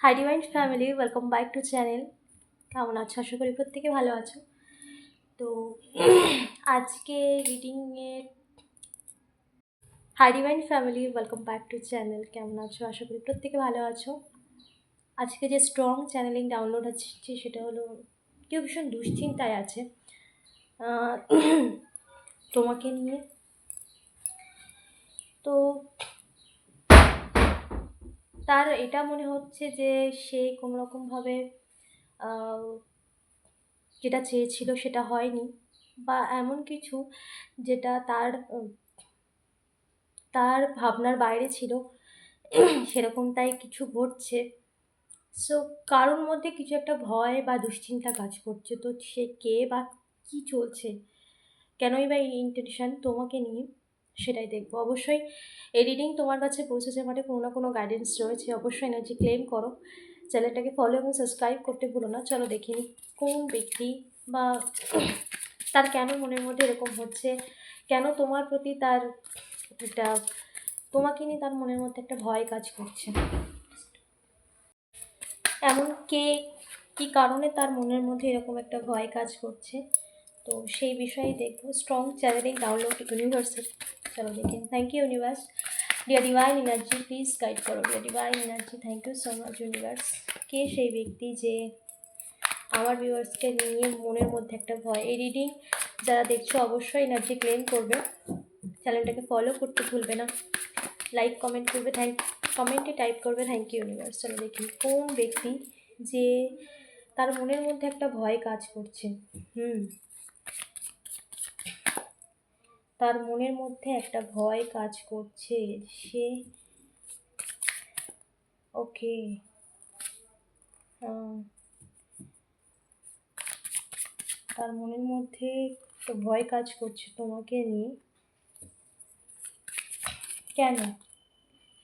High divine family, welcome back to channel. কেমন আছো? আশা করি প্রত্যেকে ভালো আছো। তো আজকে রিডিংয়ে hi divine family, welcome back to channel. কেমন আছো? আশা করি প্রত্যেকে ভালো আছো। আজকে যে স্ট্রং চ্যানেলিং ডাউনলোড হচ্ছে সেটা হলো কেউ ভীষণ দুশ্চিন্তায় আছে আহ, তোমাকে নিয়ে। তো তার এটা মনে হচ্ছে যে সে কোনো রকমভাবে যেটা চেয়েছিল সেটা হয়নি, বা এমন কিছু যেটা তার ভাবনার বাইরে ছিল সেরকমটাই কিছু ঘটছে। সো কারোর মধ্যে কিছু একটা ভয় বা দুশ্চিন্তা কাজ করছে। তো সে কে বা কি চলছে, কেনই বা এই ইন্টেনশন তোমাকে নিয়ে, সেটাই দেখবো। অবশ্যই এই রিডিং তোমার কাছে পৌঁছেছে মানে কোনো না কোনো গাইডেন্স রয়েছে। অবশ্যই এনার্জি ক্লেম করো, চ্যানেলটাকে ফলো এবং সাবস্ক্রাইব করতে ভুলো না। চলো দেখে নিই কোন ব্যক্তি বা তার কেন মনের মধ্যে এরকম হচ্ছে, কেন তোমার প্রতি তার একটা, তোমাকে নিয়ে তার মনের মধ্যে একটা ভয় কাজ করছে, এমন কে, কী কারণে তার মনের মধ্যে এরকম একটা ভয় কাজ করছে। তো সেই বিষয়ে দেখবো। স্ট্রং চ্যানেলিং ডাউনলোড ইউনিভার্সের, চলো দেখি। Thank you universe, dear divine energy please guide করো। Dear divine energy, thank you so much universe. কে সেই ব্যক্তি যে আমার ভিউয়ার্সকে নিয়ে মনের মধ্যে একটা ভয়। এই রিডিং যারা দেখছো অবশ্যই এনার্জি ক্লেম করবে, চ্যানেলটাকে ফলো করতে ভুলবে না, লাইক কমেন্ট করবে, কমেন্টে টাইপ করবে থ্যাংক ইউ ইউনিভার্স। চলো দেখি কোন ব্যক্তি যে তার মনের মধ্যে একটা ভয় কাজ করছে। তার মনের মধ্যে একটা ভয় কাজ করছে। সে ওকে, তার মনের মধ্যে একটা ভয় কাজ করছে তোমাকে নিয়ে। কেন?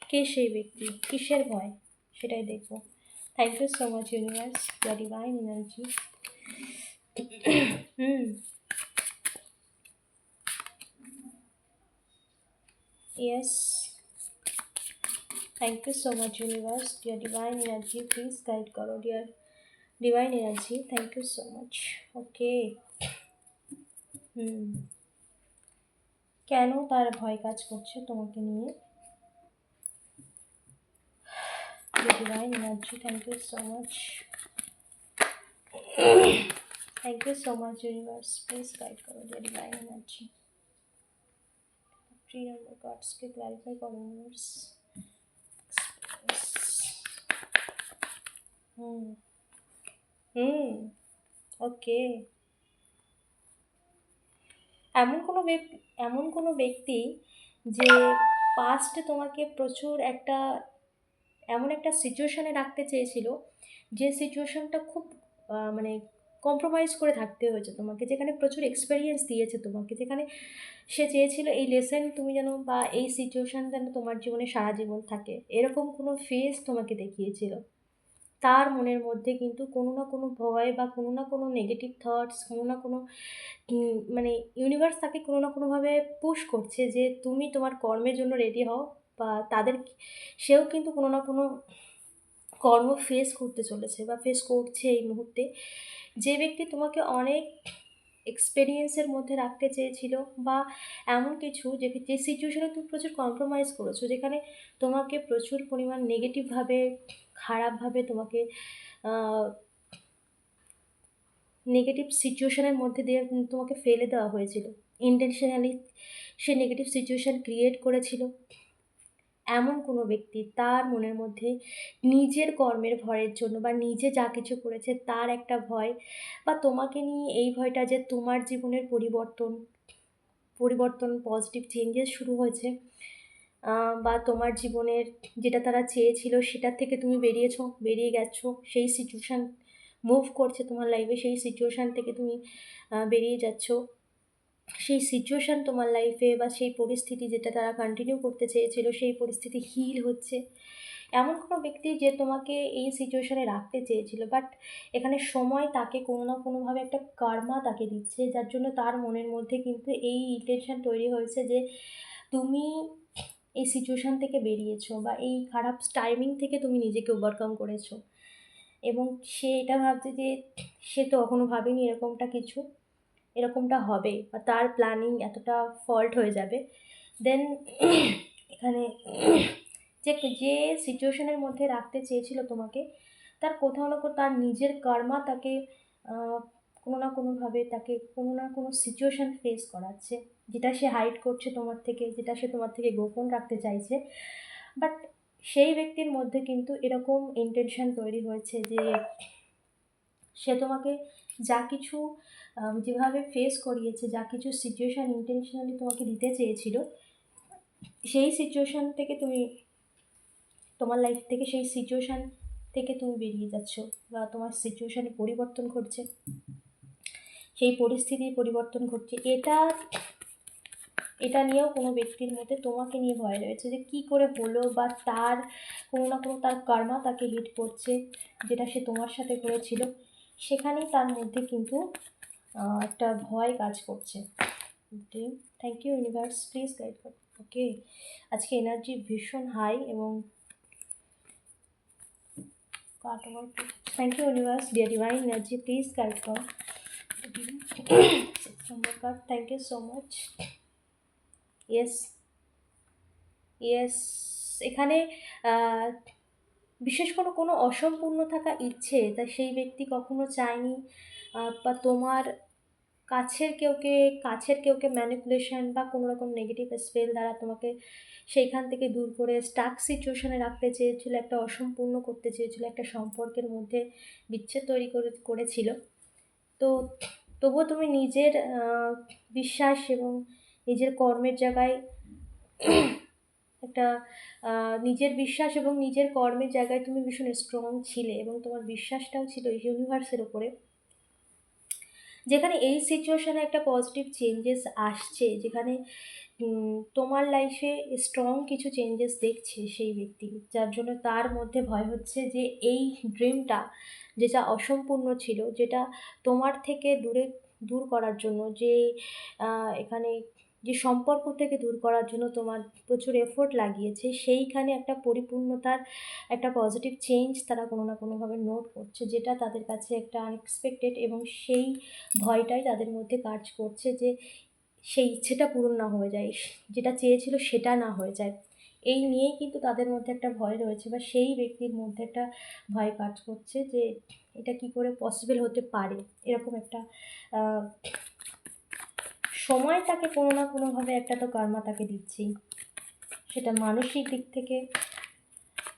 কে সেই ব্যক্তি? কিসের ভয়? সেটাই দেখবো। Thank you so much universe, the divine energy. Yes, thank you so much universe, dear divine energy please guide করো। Dear divine energy, thank you so much. Okay, কেন তার ভয় কাজ করছে তোমাকে নিয়ে? Divine energy, thank you so much, thank you so much universe please guide করো। Dear divine energy, three number কার্ডসকে ক্লারিফাই করো ইউনিভার্স। ওকে, এমন কোনো ব্যক্তি যে পাস্টে তোমাকে প্রচুর একটা এমন একটা সিচুয়েশানে রাখতে চেয়েছিল, যে সিচুয়েশানটা খুব মানে কম্প্রোমাইজ করে থাকতে হয়েছে তোমাকে, যেখানে প্রচুর এক্সপেরিয়েন্স দিয়েছে তোমাকে, যেখানে সে চেয়েছিল এই লেসেন তুমি যেন, বা এই সিচুয়েশান যেন তোমার জীবনে সারা জীবন থাকে, এরকম কোনো ফেস তোমাকে দেখিয়েছিল। তার মনের মধ্যে কিন্তু কোনো না কোনো ভয় বা কোনো না কোনো নেগেটিভ থটস, কোনো না কোনো মানে ইউনিভার্স তাকে কোনো না কোনোভাবে পুশ করছে যে তুমি তোমার কর্মের জন্য রেডি হও, বা সেও কিন্তু কোনো না কোনো কর্ম ফেস করতে চলেছে বা ফেস করছে এই মুহূর্তে। যে ব্যক্তি তোমাকে অনেক এক্সপেরিয়েন্সের মধ্যে রাখতে চেয়েছিল, বা এমন কিছু যে সিচুয়েশনে তুমি প্রচুর কম্প্রোমাইজ করেছো, যেখানে তোমাকে প্রচুর পরিমাণ নেগেটিভভাবে, খারাপভাবে তোমাকে নেগেটিভ সিচুয়েশনের মধ্যে দিয়ে তোমাকে ফেলে দেওয়া হয়েছিল ইন্টেনশনালি, সে নেগেটিভ সিচুয়েশান ক্রিয়েট করেছিল। এমন কোনো ব্যক্তি তার মনের মধ্যে নিজের কর্মের ভয়ের জন্য, বা নিজে যা কিছু করেছে তার একটা ভয়, বা তোমাকে নিয়ে এই ভয়টা যে তোমার জীবনের পরিবর্তন পজিটিভ চেঞ্জেস শুরু হয়েছে, বা তোমার জীবনের যেটা তারা চেয়েছিল সেটার থেকে তুমি বেরিয়ে গেছো, সেই সিচুয়েশান মুভ করছে তোমার লাইফে, সেই সিচুয়েশান থেকে তুমি বেরিয়ে যাচ্ছ, সেই সিচুয়েশান তোমার লাইফে বা সেই পরিস্থিতি যেটা তারা কন্টিনিউ করতে চেয়েছিল সেই পরিস্থিতি হিল হচ্ছে। এমন কোনো ব্যক্তি যে তোমাকে এই সিচুয়েশানে রাখতে চেয়েছিল, বাট এখানে সময় তাকে কোনো না কোনোভাবে একটা কার্মা তাকে দিচ্ছে, যার জন্য তার মনের মধ্যে কিন্তু এই ইন্টেনশন তৈরি হয়েছে যে তুমি এই সিচুয়েশান থেকে বেরিয়েছো, বা এই খারাপ টাইমিং থেকে তুমি নিজেকে ওভারকাম করেছো। এবং সে এটা ভাবছে যে সে তো কখনো ভাবেনি এরকমটা হবে, বা তার প্ল্যানিং এতটা ফল্ট হয়ে যাবে। দেন এখানে যে যে সিচুয়েশনের মধ্যে রাখতে চেয়েছিল তোমাকে, তার কোথাও না কোথাও তার নিজের কর্মা তাকে আহ, কোনো না কোনোভাবে তাকে কোনো না কোনো সিচুয়েশন ফেস করাচ্ছে, যেটা সে হাইড করছে তোমার থেকে, যেটা সে তোমার থেকে গোপন রাখতে চাইছে। বাট সেই ব্যক্তির মধ্যে কিন্তু এরকম ইন্টেনশন তৈরি হয়েছে যে সে তোমাকে যা কিছু যেভাবে ফেস করিয়েছে, যা কিছু সিচুয়েশান ইন্টেনশনালি তোমাকে দিতে চেয়েছিল, সেই সিচুয়েশান থেকে তুমি তোমার লাইফ থেকে সেই সিচুয়েশান থেকে তুমি বেরিয়ে যাচ্ছ, বা তোমার সিচুয়েশানে পরিবর্তন ঘটছে, সেই পরিস্থিতির পরিবর্তন ঘটছে। এটা নিয়েও কোনো ব্যক্তির মধ্যে তোমাকে নিয়ে ভয় রয়েছে যে কী করে হলো, বা তার কোনো না কোনো তার কর্মা তাকে হিট করছে, যেটা সে তোমার সাথে করেছিল। সেখানেই তার মধ্যে কিন্তু একটা ভয় কাজ করছে। Okay, thank you universe, please guide করো। ওকে, আজকে এনার্জি ভীষণ হাই এবং cut over. Thank you universe, dear divine energy, please guide করো। 6 number card, thank you so much. Yes, yes, এখানে আহ, বিশেষ কোনো অসম্পূর্ণ থাকা ইচ্ছে তা সেই ব্যক্তি কখনো চায়নি, বা তোমার কাছের কেউকে ম্যানিপুলেশন বা কোনো রকম নেগেটিভ স্পেল দ্বারা তোমাকে সেইখান থেকে দূর করে স্টাক সিচুয়েশনে রাখতে চেয়েছিল, একটা অসম্পূর্ণ করতে চেয়েছিল, একটা সম্পর্কের মধ্যে বিচ্ছেদ তৈরি করেছিল। তো তবুও তুমি নিজের বিশ্বাস এবং নিজের কর্মের জায়গায় একটা নিজের বিশ্বাস এবং নিজের কর্মের জায়গায় তুমি ভীষণ স্ট্রং ছিলে, এবং তোমার বিশ্বাসটাও ছিল ইউনিভার্সের ওপরে। যেখানে এই সিচুয়েশানে একটা পজিটিভ চেঞ্জেস আসছে, যেখানে তোমার লাইফে স্ট্রং কিছু চেঞ্জেস দেখছে সেই ব্যক্তি, যার জন্য তার মধ্যে ভয় হচ্ছে যে এই ড্রিমটা যেটা অসম্পূর্ণ ছিল, যেটা তোমার থেকে দূর করার জন্য, যে এখানে যে সম্পর্ক থেকে দূর করার জন্য তোমার প্রচুর এফোর্ট লাগিয়েছে, সেইখানে একটা পরিপূর্ণতার একটা পজিটিভ চেঞ্জ তারা কোনো না কোনোভাবে নোট করছে, যেটা তাদের কাছে একটা আনএক্সপেক্টেড, এবং সেই ভয়টাই তাদের মধ্যে কাজ করছে যে সেই ইচ্ছেটা পূরণ না হয়ে যায়, যেটা চেয়েছিল সেটা না হয়ে যায়। এই নিয়েই কিন্তু তাদের মধ্যে একটা ভয় রয়েছে, বা সেই ব্যক্তির মধ্যে একটা ভয় কাজ করছে যে এটা কি করে পসিবল হতে পারে। এরকম একটা সময় তাকে কোনো না কোনোভাবে একটা তো কর্মা তাকে দিচ্ছেই, সেটা মানসিক দিক থেকে,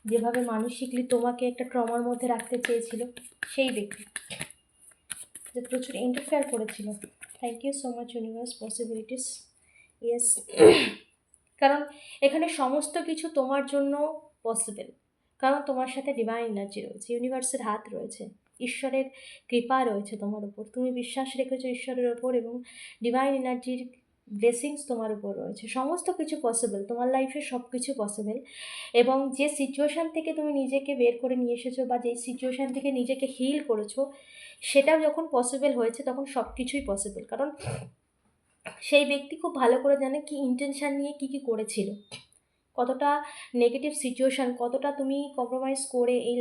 যেভাবে মানসিকলি তোমাকে একটা ট্রমার মধ্যে রাখতে চেয়েছিল সেই ব্যক্তি, যে প্রচুর ইন্টারফেয়ার করেছিল। Thank you so much universe, possibilities. Yes, কারণ এখানে সমস্ত কিছু তোমার জন্য পসিবল, কারণ তোমার সাথে ডিভাইন এনার্জি রয়েছে, ইউনিভার্সের হাত রয়েছে, ঈশ্বরের কৃপা রয়েছে তোমার উপর, তুমি বিশ্বাস রেখেছো ঈশ্বরের ওপর, এবং ডিভাইন এনার্জির ব্লেসিংস তোমার উপর রয়েছে। সমস্ত কিছু পসিবল, তোমার লাইফে সব কিছু পসিবল। এবং যে সিচুয়েশান থেকে তুমি নিজেকে বের করে নিয়ে এসেছো, বা যে সিচুয়েশান থেকে নিজেকে হিল করেছো, সেটাও যখন পসিবল হয়েছে তখন সব কিছুই পসিবল। কারণ সেই ব্যক্তি খুব ভালো করে জানে কি ইন্টেনশান নিয়ে কী করেছিল, কতটা নেগেটিভ সিচুয়েশান, কতটা তুমি কম্প্রোমাইজ করে এই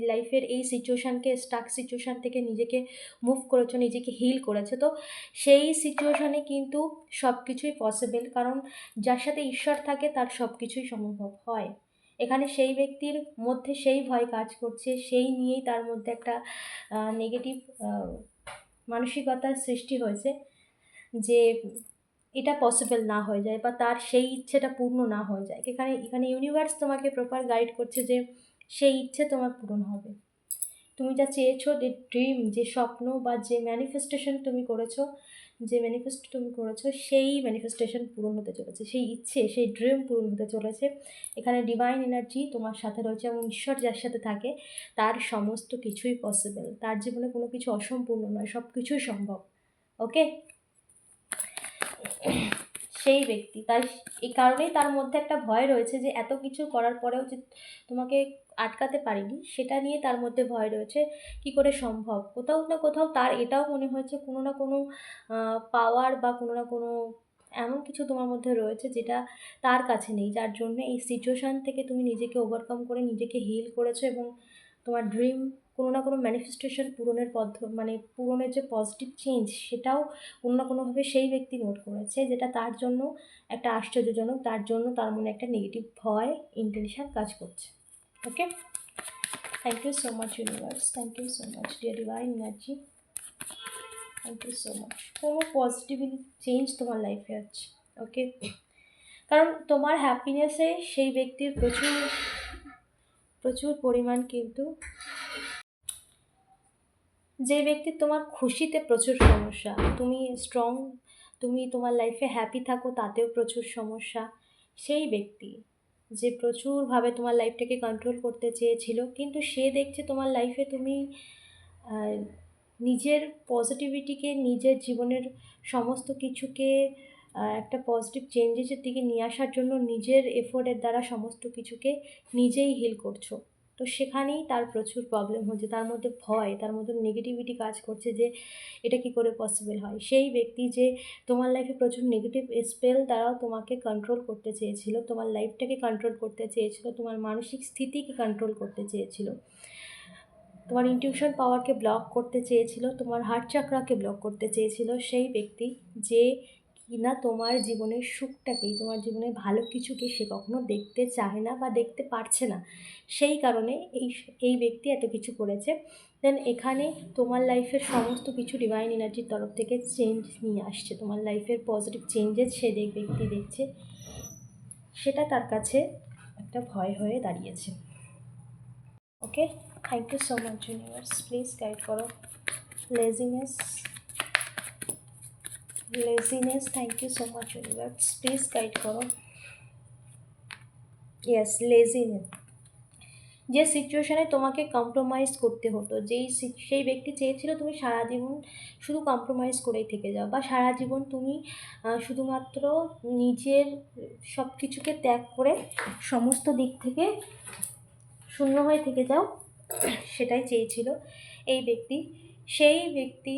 লাইফের এই সিচুয়েশানকে, স্টাক সিচুয়েশান থেকে নিজেকে মুভ করেছো, নিজেকে হিল করেছো। তো সেই সিচুয়েশানে কিন্তু সব কিছুই পসিবল, কারণ যার সাথে ঈশ্বর থাকে তার সব কিছুই সম্ভব হয়। এখানে সেই ব্যক্তির মধ্যে সেই ভয় কাজ করছে, সেই নিয়েই তার মধ্যে একটা নেগেটিভ মানসিকতার সৃষ্টি হয়েছে, যে এটা পসিবল না হয়ে যায়, বা তার সেই ইচ্ছেটা পূর্ণ না হয়ে যায়। এখানে ইউনিভার্স তোমাকে প্রপার গাইড করছে যে সেই ইচ্ছে তোমার পূরণ হবে। তুমি যা চেয়েছো, যে ড্রিম, যে স্বপ্ন, বা যে ম্যানিফেস্টেশন তুমি করেছো, সেই ম্যানিফেস্টেশন পূরণ হতে চলেছে, সেই ইচ্ছে, সেই ড্রিম পূরণ হতে চলেছে। এখানে ডিভাইন এনার্জি তোমার সাথে রয়েছে, এবং ঈশ্বর যার সাথে থাকে তার সমস্ত কিছুই পসিবল, তার জীবনে কোনো কিছু অসম্পূর্ণ নয়, সব কিছুই সম্ভব। ওকে, সেই ব্যক্তি, তাই এই কারণেই তার মধ্যে একটা ভয় রয়েছে যে এত কিছু করার পরেও যে তোমাকে আটকাতে পারিনি, সেটা নিয়ে তার মধ্যে ভয় রয়েছে, কি করে সম্ভব। কোথাও না কোথাও তার এটাও মনে হয়েছে কোনো না কোনো পাওয়ার বা কোনো না কোনো এমন কিছু তোমার মধ্যে রয়েছে যেটা তার কাছে নেই, যার জন্য এই সিচুয়েশান থেকে তুমি নিজেকে ওভারকাম করে নিজেকে হিল করেছো এবং তোমার ড্রিম কোনো না কোনো ম্যানিফেস্টেশন পূরণের মানে পূরণের যে পজিটিভ চেঞ্জ সেটাও কোনো না কোনোভাবে সেই ব্যক্তি নোট করেছে, যেটা তার জন্য একটা আশ্চর্যজনক, তার জন্য তার মনে একটা নেগেটিভ ভয় ইন্টেনশন কাজ করছে। Okay, thank you so much universe, thank you so much dear divine energy, thank you so much. কোনো পজিটিভ চেঞ্জ তোমার লাইফে আছে। ওকে, কারণ তোমার হ্যাপিনেসে সেই ব্যক্তির প্রচুর প্রচুর পরিমাণ কিন্তু, যে ব্যক্তির তোমার খুশিতে প্রচুর সমস্যা, তুমি স্ট্রং, তুমি তোমার লাইফে হ্যাপি থাকো তাতেও প্রচুর সমস্যা, সেই ব্যক্তি যে প্রচুরভাবে তোমার লাইফটাকে কন্ট্রোল করতে চেয়েছিল, কিন্তু সে দেখছে তোমার লাইফে তুমি নিজের পজিটিভিটিকে, নিজের জীবনের সমস্ত কিছুকে একটা পজিটিভ চেঞ্জেসের দিকে নিয়ে আসার জন্য নিজের এফোর্টের দ্বারা সমস্ত কিছুকে নিজেই হিল করছো। তো সেখানেই তার প্রচুর প্রবলেম হচ্ছে, তার মধ্যে ভয়, তার মধ্যে নেগেটিভিটি কাজ করছে যে এটা কি করে পসিবল হয়। সেই ব্যক্তি যে তোমার লাইফে প্রচুর নেগেটিভ স্পেল দ্বারাও তোমাকে কন্ট্রোল করতে চেয়েছিল, তোমার লাইফটাকে কন্ট্রোল করতে চেয়েছিল, তোমার মানসিক স্থিতিকে কন্ট্রোল করতে চেয়েছিল, তোমার ইনটিউশন পাওয়ারকে ব্লক করতে চেয়েছিল, তোমার হার্ট চাকরাকে ব্লক করতে চেয়েছিল, সেই ব্যক্তি যে কিনা তোমার জীবনের সুখটাকেই, তোমার জীবনের ভালো কিছুকে সে কখনো দেখতে চায় না বা দেখতে পারছে না, সেই কারণে এই ব্যক্তি এত কিছু করেছে। দেন এখানে তোমার লাইফের সমস্ত কিছু ডিভাইন এনার্জির তরফ থেকে চেঞ্জ নিয়ে আসছে, তোমার লাইফের পজিটিভ চেঞ্জেস সে ব্যক্তি দেখছে, সেটা তার কাছে একটা ভয় হয়ে দাঁড়িয়েছে। Okay, thank you so much universe, please guide করো। Laziness, thank you so much universe, please guide করো। ইয়েস, লেজিনেস, যে সিচুয়েশানে তোমাকে কম্প্রোমাইজ করতে হতো, সেই ব্যক্তি চেয়েছিল তুমি সারা জীবন শুধু কম্প্রোমাইজ করেই থেকে যাও, বা সারা জীবন তুমি শুধুমাত্র নিজের সব কিছুকে ত্যাগ করে সমস্ত দিক থেকে শূন্য হয়ে থেকে যাও, সেটাই চেয়েছিল এই ব্যক্তি। সেই ব্যক্তি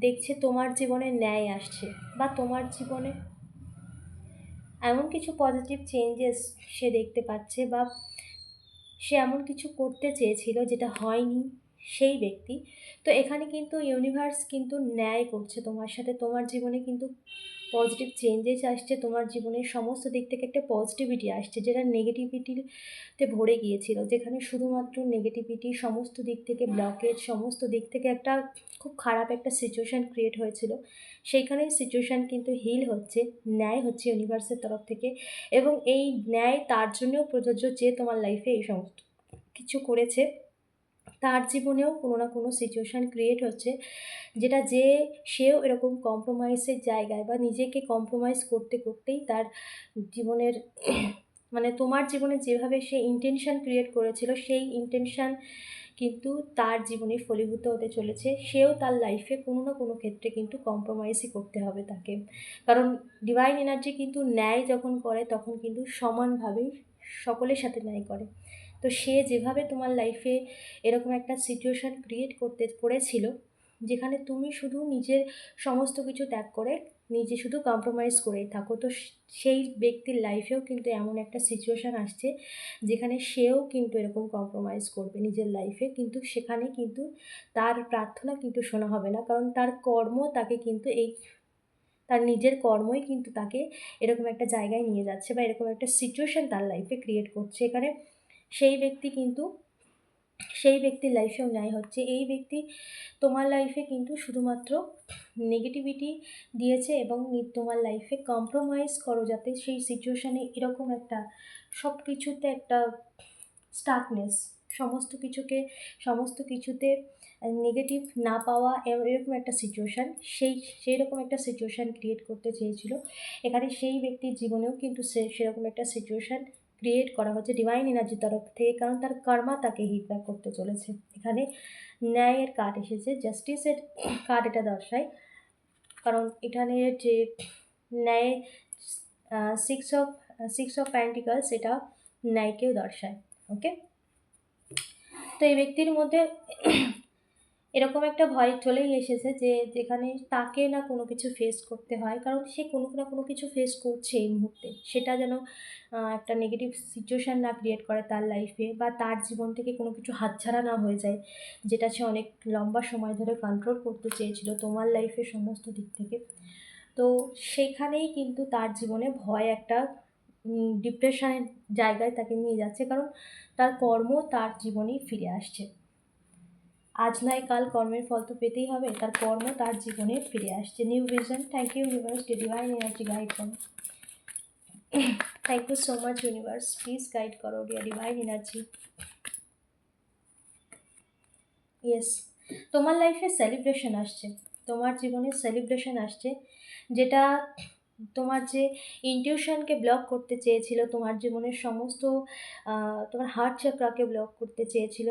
দেখছে তোমার জীবনে ন্যায় আসছে, বা তোমার জীবনে এমন কিছু পজিটিভ চেঞ্জেস সে দেখতে পাচ্ছে, বা সে এমন কিছু করতে চেয়েছিল যেটা হয়নি সেই ব্যক্তি। তো এখানে কিন্তু ইউনিভার্স কিন্তু ন্যায় করছে তোমার সাথে, তোমার জীবনে কিন্তু পজিটিভ চেঞ্জেস আসছে, তোমার জীবনের সমস্ত দিক থেকে একটা পজিটিভিটি আসছে, যেটা নেগেটিভিটিতে ভরে গিয়েছিল, যেখানে শুধুমাত্র নেগেটিভিটি, সমস্ত দিক থেকে ব্লকেজ, সমস্ত দিক থেকে একটা খুব খারাপ একটা সিচুয়েশান ক্রিয়েট হয়েছিল, সেইখানে সিচুয়েশান কিন্তু হিল হচ্ছে, ন্যায় হচ্ছে ইউনিভার্সের তরফ থেকে। এবং এই ন্যায় তার জন্যও প্রযোজ্য যে তোমার লাইফে এই সমস্ত কিছু করেছে, তার জীবনেও কোনো না কোনো সিচুয়েশান ক্রিয়েট হচ্ছে, যেটা যে সেও এরকম কম্প্রোমাইজের জায়গায় বা নিজেকে কম্প্রোমাইজ করতে করতেই তার জীবনের মানে তোমার জীবনে যেভাবে সে ইন্টেনশান ক্রিয়েট করেছিল, সেই ইন্টেনশান কিন্তু তার জীবনে ফলীভূত হতে চলেছে। সেও তার লাইফে কোনো না কোনো ক্ষেত্রে কিন্তু কম্প্রোমাইজই করতে হবে তাকে, কারণ ডিভাইন এনার্জি কিন্তু ন্যায় যখন করে তখন কিন্তু সমানভাবেই সকলের সাথে ন্যায় করে। তো সে যেভাবে তোমার লাইফে এরকম একটা সিচুয়েশান ক্রিয়েট করেছিল, যেখানে তুমি শুধু নিজের সমস্ত কিছু ত্যাগ করে নিজে শুধু কম্প্রোমাইজ করেই থাকো, তো সেই ব্যক্তির লাইফেও কিন্তু এমন একটা সিচুয়েশান আসছে যেখানে সেও কিন্তু এরকম কম্প্রোমাইজ করবে নিজের লাইফে, কিন্তু সেখানে কিন্তু তার প্রার্থনা কিন্তু শোনা হবে না, কারণ তার কর্ম তাকে কিন্তু তার নিজের কর্মই কিন্তু তাকে এরকম একটা জায়গায় নিয়ে যাচ্ছে, বা এরকম একটা সিচুয়েশান তার লাইফে ক্রিয়েট করছে। এখানে সেই ব্যক্তির লাইফেও ন্যায় হচ্ছে। এই ব্যক্তি তোমার লাইফে কিন্তু শুধুমাত্র নেগেটিভিটি দিয়েছে এবং তোমার লাইফে কম্প্রোমাইজ করো, যাতে সেই সিচুয়েশানে এরকম একটা সব কিছুতে একটা স্টাকনেস, সমস্ত কিছুতে নেগেটিভ না পাওয়া, এরকম একটা সিচুয়েশান, সেই রকম একটা সিচুয়েশান ক্রিয়েট করতে চেয়েছিল। এখানে সেই ব্যক্তির জীবনেও কিন্তু সেরকম একটা সিচুয়েশান ক্রিয়েট করা হচ্ছে ডিভাইন এনার্জির তরফ থেকে, কারণ তার কর্মা তাকে হিট ব্যাক করতে চলেছে। এখানে ন্যায়ের কার্ড এসেছে, জাস্টিসের কার্ড এটা দর্শায়, কারণ এখানে যে ন্যায় সিক্স অফ প্যান্টিকলস, এটা ন্যায়কেও দর্শায়। ওকে, তো এই ব্যক্তির মধ্যে এরকম একটা ভয় চলেই এসেছে যে যেখানে তাকে না কোনো কিছু ফেস করতে হয়, কারণ সে কোনো না কোনো কিছু ফেস করছে এই মুহূর্তে। সেটা যেন একটা নেগেটিভ সিচুয়েশান না ক্রিয়েট করে তার লাইফে, বা তার জীবন থেকে কোনো কিছু হাতছাড়া না হয়ে যায়, যেটা সে অনেক লম্বা সময় ধরে কন্ট্রোল করতে চেয়েছিল তোমার লাইফের সমস্ত দিক থেকে। তো সেইখানেই কিন্তু তার জীবনে ভয় একটা ডিপ্রেশনের জায়গায় তাকে নিয়ে যাচ্ছে, কারণ তার কর্ম তার জীবনেই ফিরে আসছে। আজ নয় কাল কর্মের ফল তো পেতেই হবে, তার কর্ম তার জীবনে ফিরে আসছে। New vision, thank you universe, divine energy guide করো। Thank you so much universe, please guide করো ডিয়ার ডিভাইন এনার্জি। ইয়েস, তোমার লাইফে সেলিব্রেশন আসছে, তোমার জীবনে সেলিব্রেশন আসছে, যেটা তোমার যে ইনটিউশনকে ব্লক করতে চেয়েছিল, তোমার জীবনের সমস্ত তোমার হার্ট চক্রাকে ব্লক করতে চেয়েছিল,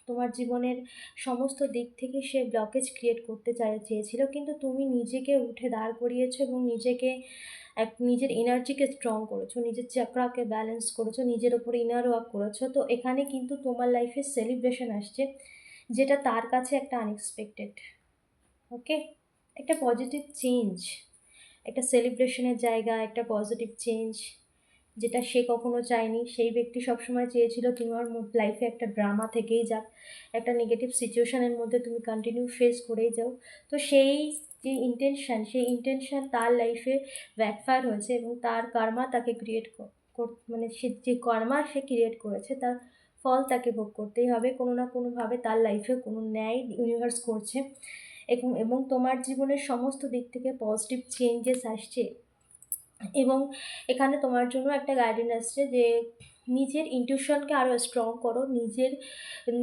তোমার জীবনের সমস্ত দিক থেকে সে ব্লকেজ ক্রিয়েট করতে চেয়েছিল, কিন্তু তুমি নিজেকে উঠে দাঁড় করিয়েছো এবং নিজের এনার্জিকে স্ট্রং করেছো, নিজের চক্রাকে ব্যালেন্স করেছো, নিজের ওপরে ইনার ওয়ার্ক করেছো। তো এখানে কিন্তু তোমার লাইফে সেলিব্রেশন আসছে, যেটা তার কাছে একটা আনএক্সপেক্টেড। ওকে, একটা পজিটিভ চেঞ্জ, একটা সেলিব্রেশনের জায়গা, একটা পজিটিভ চেঞ্জ, যেটা সে কখনো চায়নি। সেই ব্যক্তি সবসময় চেয়েছিল তোমার লাইফে একটা ড্রামা থেকেই যাক, একটা নেগেটিভ সিচুয়েশানের মধ্যে তুমি কন্টিনিউ ফেস করেই যাও। তো যে সেই ইন্টেনশান তার লাইফে ব্যাকফায়ার হয়েছে, এবং তার কর্মা তাকে মানে সে যে কর্মা সে ক্রিয়েট করেছে তার ফল তাকে ভোগ করতেই হবে। কোনো না কোনোভাবে তার লাইফে কোনো ন্যায় ইউনিভার্স করছে, এবং তোমার জীবনের সমস্ত দিক থেকে পজিটিভ চেঞ্জেস আসছে। এবং এখানে তোমার জন্য একটা গাইডেন্স আসছে যে নিজের ইনটিউশনকে আরও স্ট্রং করো,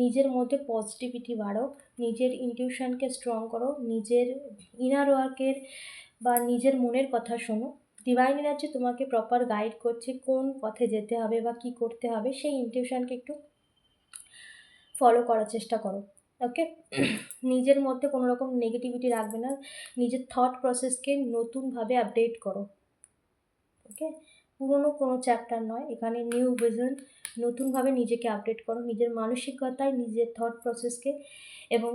নিজের মধ্যে পজিটিভিটি বাড়ো, নিজের ইনটিউশনকে স্ট্রং করো, নিজের ইনার ওয়ার্কের বা নিজের মনের কথা শোনো। ডিভাইন এনার্জি তোমাকে প্রপার গাইড করছে কোন পথে যেতে হবে বা কী করতে হবে, সেই ইনটিউশনকে একটু ফলো করার চেষ্টা করো। ওকে, নিজের মধ্যে কোনো রকম নেগেটিভিটি রাখবে না, নিজের থট প্রসেসকে নতুনভাবে আপডেট করো। ওকে, পুরনো কোনো চ্যাপ্টার নয়, এখানে নিউ ভিশন, নতুনভাবে নিজেকে আপডেট করো, নিজের মানসিকতায় নিজের থট প্রসেসকে, এবং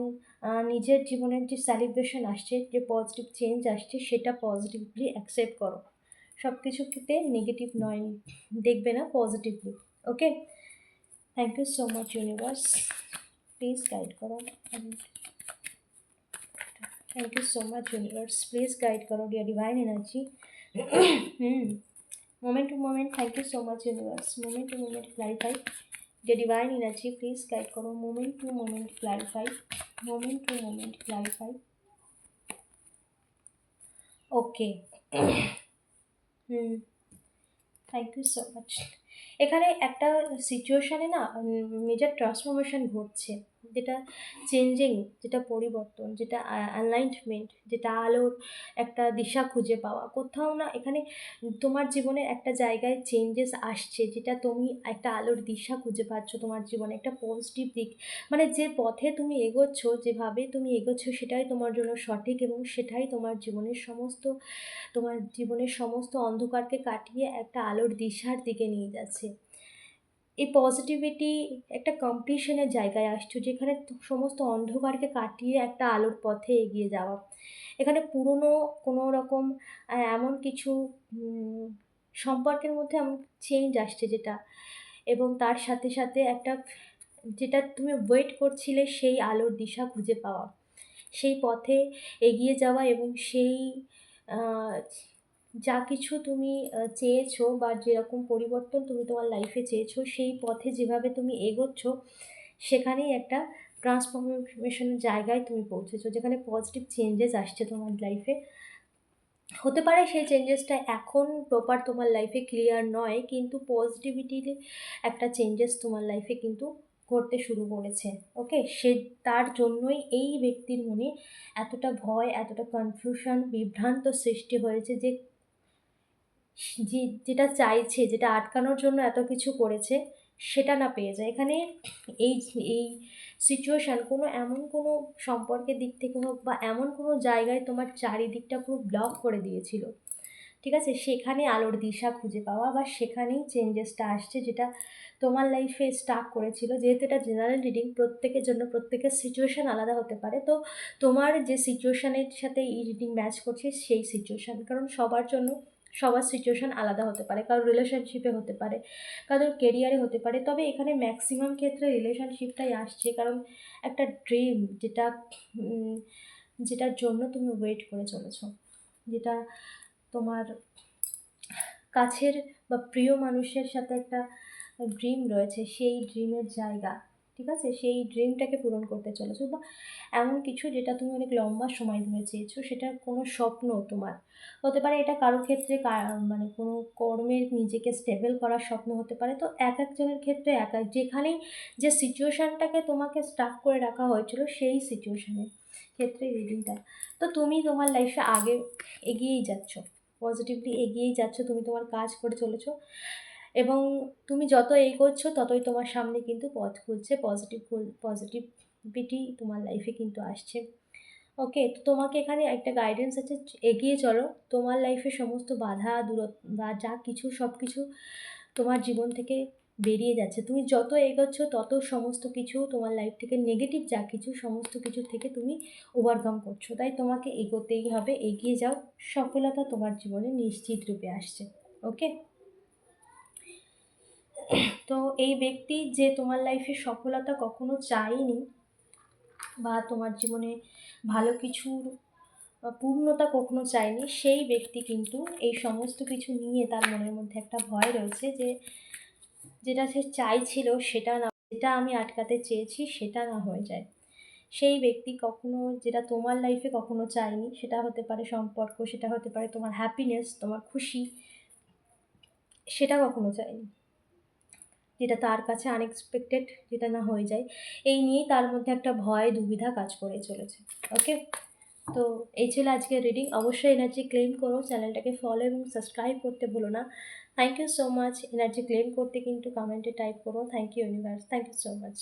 নিজের জীবনের যে সেলিব্রেশন আসছে, যে পজিটিভ চেঞ্জ আসছে, সেটা পজিটিভলি অ্যাকসেপ্ট করো। সব কিছুতে নেগেটিভ নয়, দেখবে না, positively. Okay, thank you so much universe, please guide করো। Thank you so much universe, please guide করো dear divine energy. Moment to moment, thank you so much universe. Moment to moment clarify. The divine energy, please guide करो. Moment to moment clarify. Moment to moment clarify. Okay. Thank you so much. এখানে একটা সিচুয়েশানে না major transformation ঘটছে, যেটা changing, যেটা পরিবর্তন, যেটা alignment, যেটা আলোর একটা দিশা খুঁজে পাওয়া। কোথাও না এখানে তোমার জীবনে একটা জায়গায় চেঞ্জেস আসছে, যেটা তুমি একটা আলোর দিশা খুঁজে পাচ্ছ তোমার জীবনে, একটা পজিটিভ দিক। মানে যে পথে তুমি এগোচ্ছ, যেভাবে তুমি এগোচ্ছ, সেটাই তোমার জন্য সঠিক, এবং সেটাই তোমার জীবনের সমস্ত অন্ধকারকে কাটিয়ে একটা আলোর দিশার দিকে নিয়ে যাচ্ছে। এই পজিটিভিটি একটা কম্পিটিশনের জায়গায় আসছো, যেখানে সমস্ত অন্ধকারকে কাটিয়ে একটা আলোর পথে এগিয়ে যাওয়া। এখানে পুরনো কোনো রকম এমন কিছু সম্পর্কের মধ্যে এমন চেঞ্জ আসছে, এবং তার সাথে সাথে যেটা তুমি ওয়েট করছিলে, সেই আলোর দিশা খুঁজে পাওয়া, সেই পথে এগিয়ে যাওয়া, এবং আহ, যা কিছু তুমি চেয়েছো, বা যেরকম পরিবর্তন তুমি তোমার লাইফে চেয়েছো, সেই পথে যেভাবে তুমি এগোচ্ছ, সেখানেই একটা ট্রান্সফরমেশনের জায়গায় তুমি পৌঁছেছো, যেখানে পজিটিভ চেঞ্জেস আসছে তোমার লাইফে। হতে পারে সেই চেঞ্জেসটা এখন প্রপার তোমার লাইফে ক্লিয়ার নয়, কিন্তু পজিটিভিটির একটা চেঞ্জেস তোমার লাইফে কিন্তু ঘটতে শুরু করেছে। ওকে, তার জন্যই এই ব্যক্তির মনে এতটা ভয়, এতটা কনফিউশন, বিভ্রান্ত সৃষ্টি হয়েছে, যেটা চাইছে, যেটা আটকানোর জন্য এত কিছু করেছে, সেটা না পেয়ে যায়। এখানে এই এই সিচুয়েশান এমন কোনো সম্পর্কের দিক থেকে হোক, বা এমন কোনো জায়গায় তোমার চারিদিকটা পুরো ব্লক করে দিয়েছিল, ঠিক আছে, সেখানে আলোর দিশা খুঁজে পাওয়া, বা সেখানেই চেঞ্জেসটা আসছে, যেটা তোমার লাইফে স্টাক করেছিল। যেহেতু এটা জেনারেল রিডিং, প্রত্যেকের জন্য প্রত্যেকের সিচুয়েশান আলাদা হতে পারে। তো তোমার যে সিচুয়েশানের সাথে এই রিডিং ম্যাচ করছে সেই সিচুয়েশান, কারণ সবার জন্য সবার সিচুয়েশান আলাদা হতে পারে, কারোর রিলেশনশিপে হতে পারে, কারোর কেরিয়ারে হতে পারে। তবে এখানে ম্যাক্সিমাম ক্ষেত্রে রিলেশনশিপটাই আসছে, কারণ একটা ড্রিম যেটার জন্য তুমি ওয়েট করে চলেছো, যেটা তোমার কাছের বা প্রিয় মানুষের সাথে একটা ড্রিম রয়েছে, সেই ড্রিমের জায়গা, ঠিক আছে, সেই ড্রিমটাকে পূরণ করতে চলেছো, বা এমন কিছু যেটা তুমি অনেক লম্বা সময় ধরে চেয়েছো, সেটা কোনো স্বপ্ন তোমার হতে পারে। এটা কারোর ক্ষেত্রে মানে কোনো কর্মের নিজেকে স্টেবল করার স্বপ্ন হতে পারে। তো এক একজনের ক্ষেত্রে এক এক, যেখানেই যে সিচুয়েশানটাকে তোমাকে স্টাক করে রাখা হয়েছিল সেই সিচুয়েশানের ক্ষেত্রে রিডিংটা। তো তুমি তোমার লাইফে আগে এগিয়েই যাচ্ছ, পজিটিভলি এগিয়েই যাচ্ছ, তুমি তোমার কাজ করে চলেছো, এবং তুমি যত এগোচ্ছ ততই তোমার সামনে কিন্তু পথ খুলছে, পজিটিভিটি তোমার লাইফে কিন্তু আসছে। ওকে, তো তোমাকে এখানে একটা গাইডেন্স আছে, এগিয়ে চলো। তোমার লাইফে সমস্ত বাধা দূরত্ব বা যা কিছু সব কিছু তোমার জীবন থেকে বেরিয়ে যাচ্ছে। তুমি যত এগোচ্ছ তত সমস্ত কিছু তোমার লাইফ থেকে নেগেটিভ যা কিছু সমস্ত কিছু থেকে তুমি ওভারকাম করছো। তাই তোমাকে এগোতেই হবে, এগিয়ে যাও, সফলতা তোমার জীবনে নিশ্চিত রূপে আসছে। ওকে, তো এই ব্যক্তি যে তোমার লাইফে সফলতা কখনো চায়নি বা তোমার জীবনে ভালো কিছুর পূর্ণতা কখনো চায়নি, সেই ব্যক্তি কিন্তু এই সমস্ত কিছু নিয়ে তার মনের মধ্যে একটা ভয় রয়েছে যে যেটা সে চাইছিল সেটা না, যেটা আমি আটকাতে চেয়েছি সেটা না হয়ে যায়। সেই ব্যক্তি কখনো যেটা তোমার লাইফে কখনো চায়নি, সেটা হতে পারে সম্পর্ক, সেটা হতে পারে তোমার হ্যাপিনেস, তোমার খুশি, সেটা কখনো চায়নি, যেটা তার কাছে আনএক্সপেক্টেড, যেটা না হয়ে যায়, এই নিয়েই তার মধ্যে একটা ভয় দুবিধা কাজ করে চলেছে। ওকে, তো এই ছিল আজকের রিডিং। অবশ্যই এনার্জি ক্লেম করো, চ্যানেলটাকে ফলো এবং সাবস্ক্রাইব করতে ভুলো না। Thank you so much. Energy claim করতে কিন্তু কমেন্টে টাইপ করো thank you universe, thank you so much.